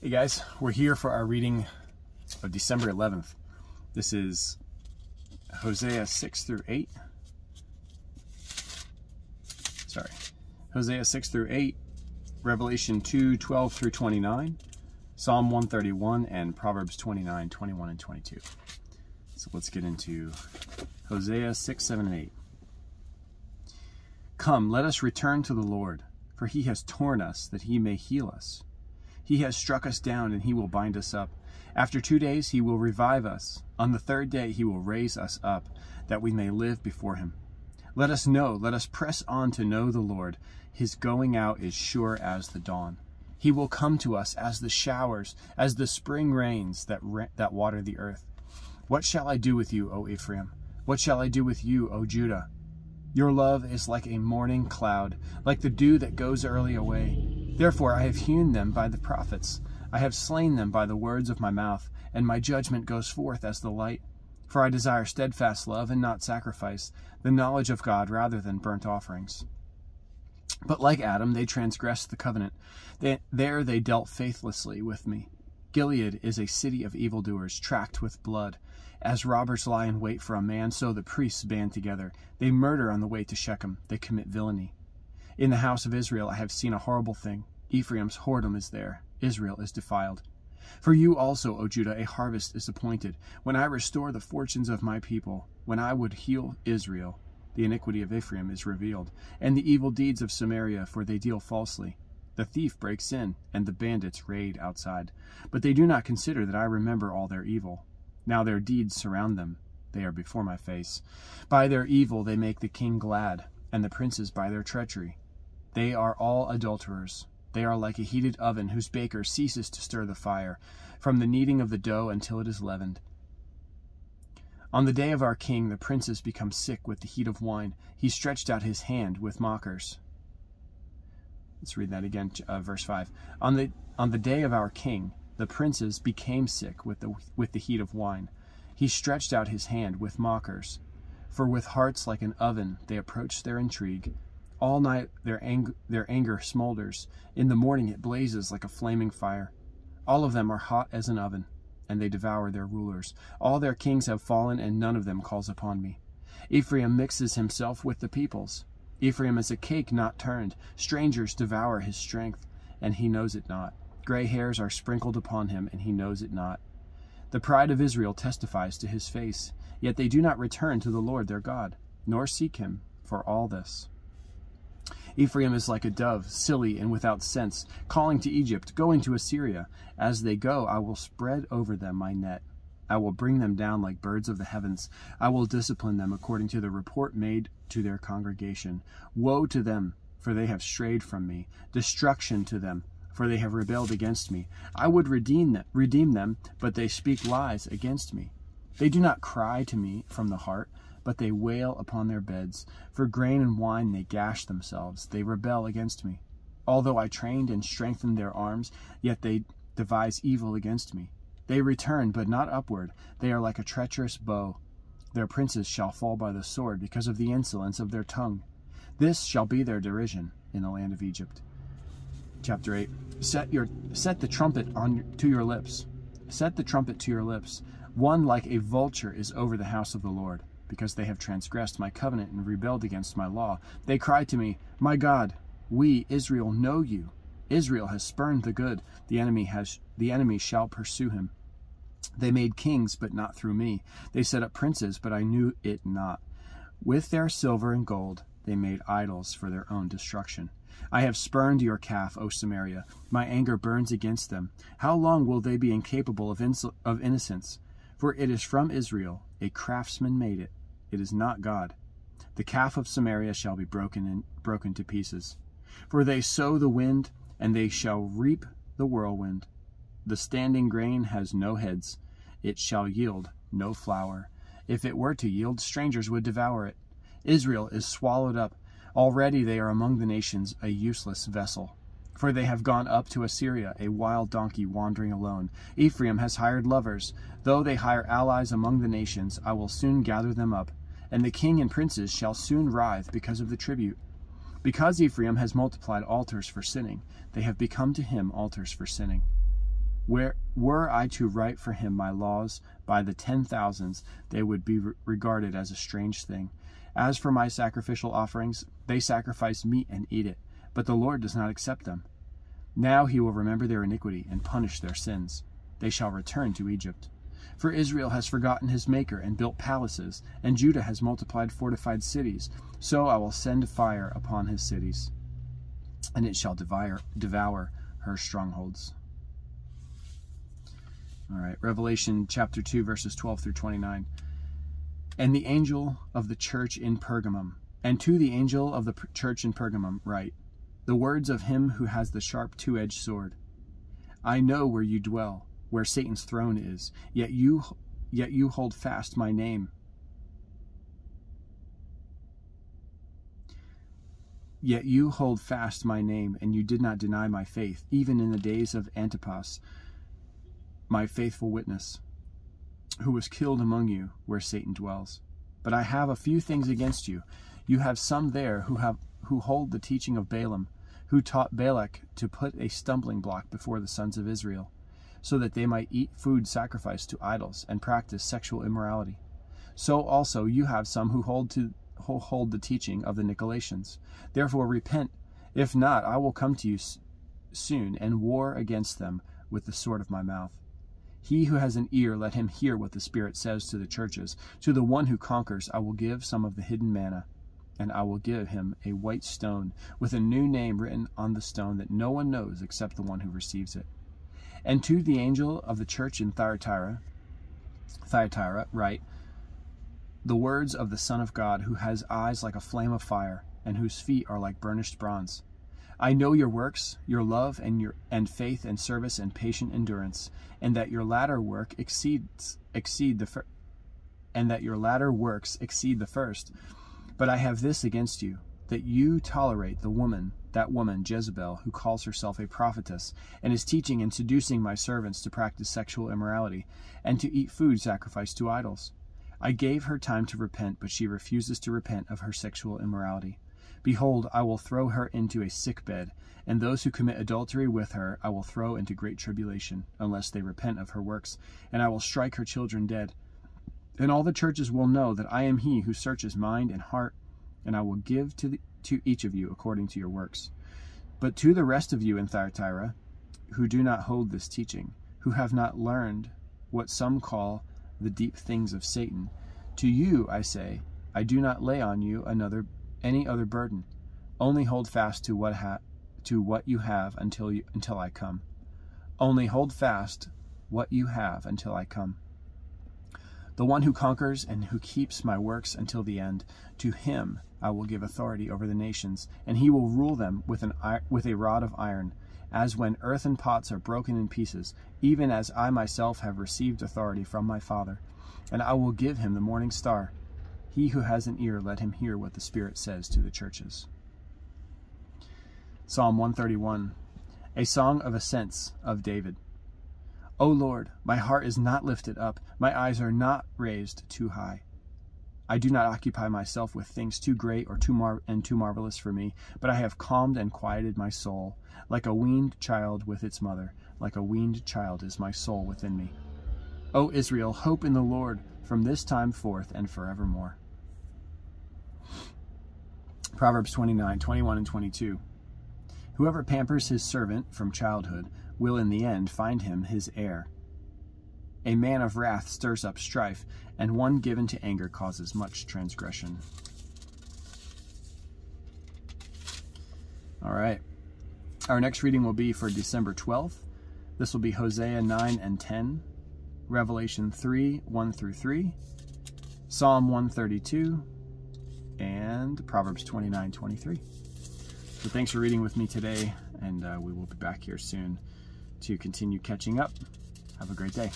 Hey guys, we're here for our reading of December 11th. This is Hosea 6 through 8. Hosea 6 through 8, Revelation 2, 12 through 29, Psalm 131, and Proverbs 29, 21, and 22. So let's get into Hosea 6, 7, and 8. Come, let us return to the Lord, for he has torn us that he may heal us. He has struck us down, and he will bind us up. After 2 days he will revive us. On the third day he will raise us up, that we may live before him. Let us press on to know the Lord. His going out is sure as the dawn. He will come to us as the showers, as the spring rains that water the earth. What shall I do with you, O Ephraim? What shall I do with you, O Judah? Your love is like a morning cloud, like the dew that goes early away. Therefore I have hewn them by the prophets. I have slain them by the words of my mouth, and my judgment goes forth as the light. For I desire steadfast love and not sacrifice, the knowledge of God rather than burnt offerings. But like Adam, they transgressed the covenant. There they dealt faithlessly with me. Gilead is a city of evildoers, tracked with blood. As robbers lie in wait for a man, so the priests band together. They murder on the way to Shechem. They commit villainy. In the house of Israel I have seen a horrible thing. Ephraim's whoredom is there. Israel is defiled. For you also, O Judah, a harvest is appointed. When I restore the fortunes of my people, when I would heal Israel, the iniquity of Ephraim is revealed, and the evil deeds of Samaria, for they deal falsely. The thief breaks in, and the bandits raid outside. But they do not consider that I remember all their evil. Now their deeds surround them. They are before my face. By their evil they make the king glad, and the princes by their treachery. They are all adulterers. They are like a heated oven whose baker ceases to stir the fire, from the kneading of the dough until it is leavened. On the day of our king, the princes become sick with the heat of wine. He stretched out his hand with mockers. Let's read that again, verse 5. On the day of our king, the princes became sick with the heat of wine. He stretched out his hand with mockers. For with hearts like an oven they approach their intrigue. All night their anger smolders. In the morning it blazes like a flaming fire. All of them are hot as an oven, and they devour their rulers. All their kings have fallen, and none of them calls upon me. Ephraim mixes himself with the peoples. Ephraim is a cake not turned. Strangers devour his strength, and he knows it not. Gray hairs are sprinkled upon him, and he knows it not. The pride of Israel testifies to his face, yet they do not return to the Lord their God, nor seek him for all this. Ephraim is like a dove, silly and without sense, calling to Egypt, going to Assyria. As they go, I will spread over them my net. I will bring them down like birds of the heavens. I will discipline them according to the report made to their congregation. Woe to them, for they have strayed from me. Destruction to them, for they have rebelled against me. I would redeem them, but they speak lies against me. They do not cry to me from the heart, but they wail upon their beds. For grain and wine they gash themselves. They rebel against me. Although I trained and strengthened their arms, yet they devise evil against me. They return, but not upward. They are like a treacherous bow. Their princes shall fall by the sword because of the insolence of their tongue. This shall be their derision in the land of Egypt. Chapter 8. Set the trumpet to your lips. Set the trumpet to your lips. One like a vulture is over the house of the Lord, because they have transgressed my covenant and rebelled against my law. They cry to me, my God, we, Israel, know you. Israel has spurned the good. The enemy shall pursue him. They made kings, but not through me. They set up princes, but I knew it not. With their silver and gold they made idols for their own destruction. I have spurned your calf, O Samaria. My anger burns against them. How long will they be incapable of innocence? For it is from Israel. A craftsman made it. It is not God. The calf of Samaria shall be broken to pieces. For they sow the wind, and they shall reap the whirlwind. The standing grain has no heads. It shall yield no flour. If it were to yield, strangers would devour it. Israel is swallowed up. Already they are among the nations, a useless vessel. For they have gone up to Assyria, a wild donkey wandering alone. Ephraim has hired lovers. Though they hire allies among the nations, I will soon gather them up. And the king and princes shall soon writhe because of the tribute. Because Ephraim has multiplied altars for sinning, they have become to him altars for sinning. Were I to write for him my laws by the 10,000s, they would be regarded as a strange thing. As for my sacrificial offerings, they sacrifice meat and eat it, but the Lord does not accept them. Now he will remember their iniquity and punish their sins. They shall return to Egypt. For Israel has forgotten his Maker and built palaces, and Judah has multiplied fortified cities. So I will send fire upon his cities, and it shall devour her strongholds. All right, Revelation chapter 2, verses 12 through 29. And the angel of the church in Pergamum, and to the angel of the church in Pergamum write, the words of him who has the sharp two-edged sword. I know where you dwell, where Satan's throne is, yet you hold fast my name. Yet you hold fast my name, and you did not deny my faith, even in the days of Antipas, my faithful witness, who was killed among you, where Satan dwells. But I have a few things against you. You have some there who hold the teaching of Balaam, who taught Balak to put a stumbling block before the sons of Israel, so that they might eat food sacrificed to idols and practice sexual immorality. So also you have some who hold the teaching of the Nicolaitans. Therefore repent. If not, I will come to you soon and war against them with the sword of my mouth. He who has an ear, let him hear what the Spirit says to the churches. To the one who conquers, I will give some of the hidden manna, and I will give him a white stone with a new name written on the stone that no one knows except the one who receives it. And to the angel of the church in Thyatira write, the words of the Son of God, who has eyes like a flame of fire, and whose feet are like burnished bronze. I know your works, your love, and faith and service and patient endurance, and that your latter works exceed the first. But I have this against you, that you tolerate that woman Jezebel, who calls herself a prophetess, and is teaching and seducing my servants to practice sexual immorality, and to eat food sacrificed to idols. I gave her time to repent, but she refuses to repent of her sexual immorality. Behold, I will throw her into a sick bed, and those who commit adultery with her I will throw into great tribulation, unless they repent of her works, and I will strike her children dead. And all the churches will know that I am he who searches mind and heart, and I will give to each of you according to your works. But to the rest of you in Thyatira, who do not hold this teaching, who have not learned what some call the deep things of Satan, to you I say, I do not lay on you any other burden. Only hold fast to what you have until I come. Only hold fast what you have until I come. The one who conquers and who keeps my works until the end, to him I will give authority over the nations, and he will rule them with a rod of iron, as when earthen pots are broken in pieces, even as I myself have received authority from my Father. And I will give him the morning star. He who has an ear, let him hear what the Spirit says to the churches. Psalm 131, a song of ascents of David. O Lord, my heart is not lifted up, my eyes are not raised too high. I do not occupy myself with things too great or too marvelous for me, but I have calmed and quieted my soul, like a weaned child with its mother. Like a weaned child is my soul within me. O Israel, hope in the Lord from this time forth and forevermore. Proverbs 29, 21 and 22. Whoever pampers his servant from childhood will in the end find him his heir. A man of wrath stirs up strife, and one given to anger causes much transgression. All right. Our next reading will be for December 12th. This will be Hosea 9 and 10, Revelation 3, 1 through 3, Psalm 132, and Proverbs 29, 23. So thanks for reading with me today, and we will be back here soon to continue catching up. Have a great day.